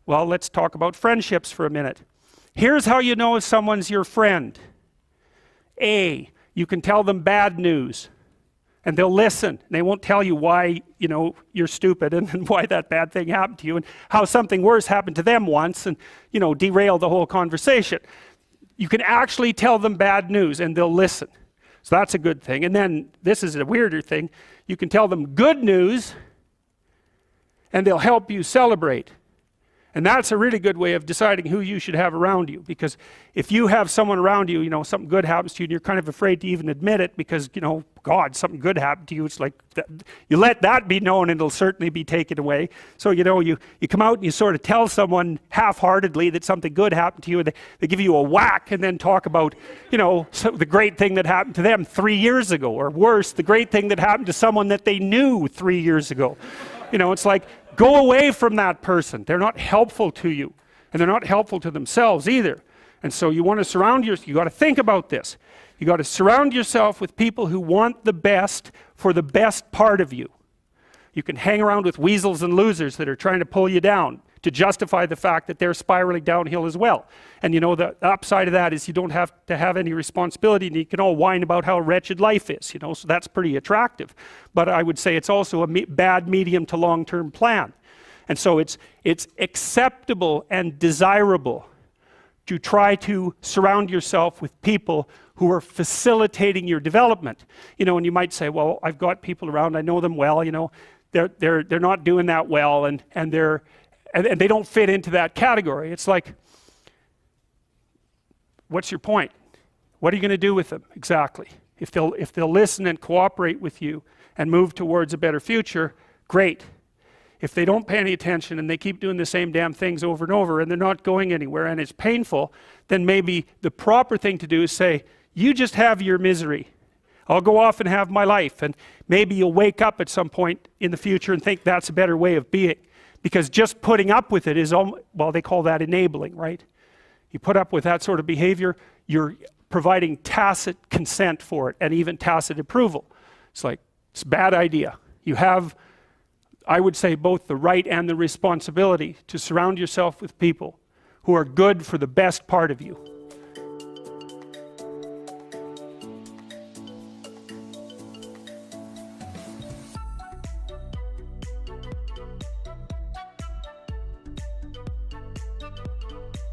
Well, let's talk about friendships for a minute. Here's how you know if someone's your friend. A, you can tell them bad news and they'll listen. They won't tell you why, you're stupid and why that bad thing happened to you and how something worse happened to them once and, derail the whole conversation. You can actually tell them bad news and they'll listen. So that's a good thing. And then this is a weirder thing. You can tell them good news and they'll help you celebrate. And that's a really good way of deciding who you should have around you. Because if you have someone around you, something good happens to you and you're kind of afraid to even admit it because, God, something good happened to you. It's like, you let that be known and it'll certainly be taken away. So, you come out and you sort of tell someone half-heartedly that something good happened to you and they give you a whack and then talk about, the great thing that happened to them 3 years ago. Or worse, the great thing that happened to someone that they knew 3 years ago. It's like, go away from that person. They're not helpful to you. And they're not helpful to themselves either. And so you want to surround yourself, you got to think about this. You got to surround yourself with people who want the best for the best part of you. You can hang around with weasels and losers that are trying to pull you down to justify the fact that they're spiraling downhill as well. And the upside of that is you don't have to have any responsibility and you can all whine about how wretched life is, so that's pretty attractive. But I would say it's also a bad medium to long-term plan. And so it's acceptable and desirable to try to surround yourself with people who are facilitating your development. And you might say, well, I've got people around, I know them well, they're not doing that well and they don't fit into that category. It's like, what's your point? What are you going to do with them exactly? If they'll listen and cooperate with you and move towards a better future, great. If they don't pay any attention and they keep doing the same damn things over and over and they're not going anywhere and it's painful, then maybe the proper thing to do is say, you just have your misery. I'll go off and have my life. And maybe you'll wake up at some point in the future and think that's a better way of being. Because just putting up with it is, well, they call that enabling, right? You put up with that sort of behavior, you're providing tacit consent for it and even tacit approval. It's like, it's a bad idea. You have, I would say, both the right and the responsibility to surround yourself with people who are good for the best part of you.